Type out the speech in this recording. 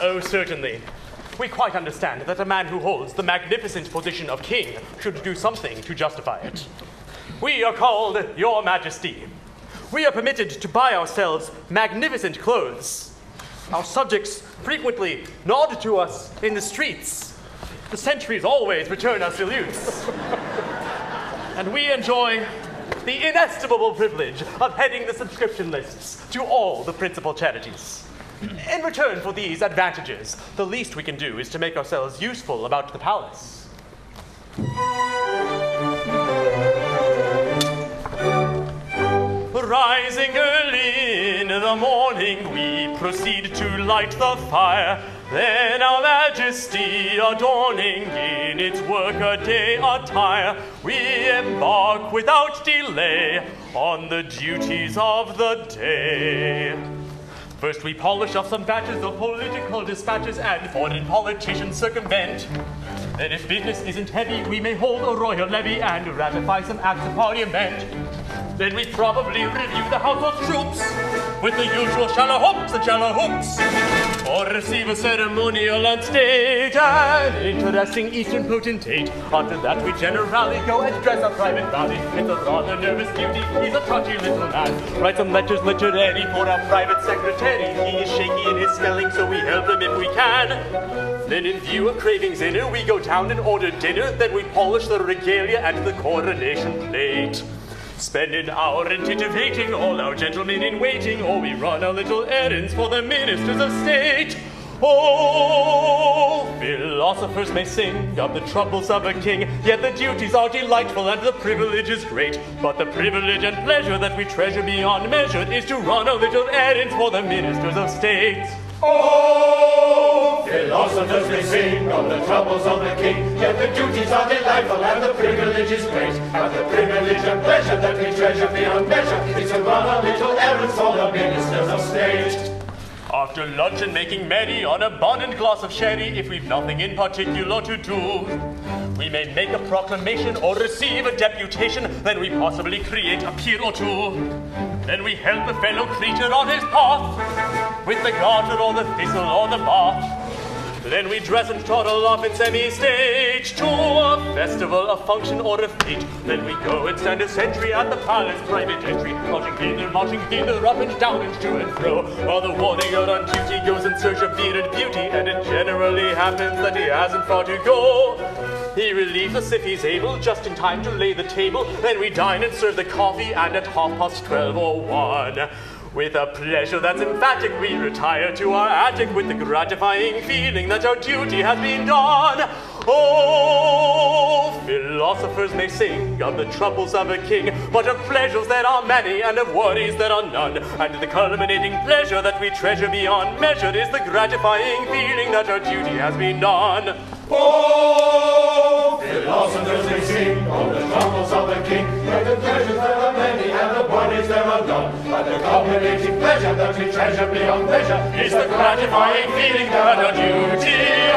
Oh, certainly. We quite understand that a man who holds the magnificent position of king should do something to justify it. We are called Your Majesty. We are permitted to buy ourselves magnificent clothes. Our subjects frequently nod to us in the streets. The sentries always return our salutes. And we enjoy the inestimable privilege of heading the subscription lists to all the principal charities. In return for these advantages, the least we can do is to make ourselves useful about the palace. Rising early in the morning, we proceed to light the fire. Then our Majesty, adorning in its workaday attire, we embark without delay on the duties of the day. First we polish off some batches of political dispatches and foreign politicians circumvent. Then if business isn't heavy, we may hold a royal levy and ratify some acts of parliament. Then we probably review the household troops with the usual shallow hopes and shallow hoops, or receive a ceremonial on stage, an interesting Eastern potentate. After that we generally go and dress a private rally. It's a rather nervous beauty, he's a touchy little man. Write some letters literary for our private secretary. He is shaky in his spelling, so we help him if we can. Then in view of cravings inner, we go down and order dinner. Then we polish the regalia and the coronation plate. Spend an hour in titivating all our gentlemen in waiting, or we run our little errands for the ministers of state. Oh, philosophers may sing of the troubles of a king, yet the duties are delightful and the privilege is great. But the privilege and pleasure that we treasure beyond measure is to run our little errands for the ministers of state. Oh, philosophers may sing of the troubles of the king, yet the duties are delightful and the privilege is great. But the privilege and pleasure that we treasure beyond measure is to run our little errands for the ministers of state. After luncheon, making merry on an abundant glass of sherry, if we've nothing in particular to do, we may make a proclamation or receive a deputation. Then we possibly create a peer or two. Then we help a fellow creature on his path with the garter or the thistle or the bath. Then we dress and toddle off in semi-stage to a festival, a function, or a fete. Then we go and stand a sentry at the palace private entry, marching hither, up and down and to and fro, while the warning out on duty goes in search of bearded beauty, and it generally happens that he hasn't far to go. He relieves us if he's able, just in time to lay the table. Then we dine and serve the coffee, and at 12:30 or 1, with a pleasure that's emphatic, we retire to our attic with the gratifying feeling that our duty has been done. Oh, philosophers may sing of the troubles of a king, but of pleasures there are many and of worries there are none. And the culminating pleasure that we treasure beyond measure is the gratifying feeling that our duty has been done. Oh, philosophers may sing of the troubles of the king, but the pleasures there are many and the worries there are none. But the culminating pleasure that we treasure beyond measure is the gratifying feeling that our duty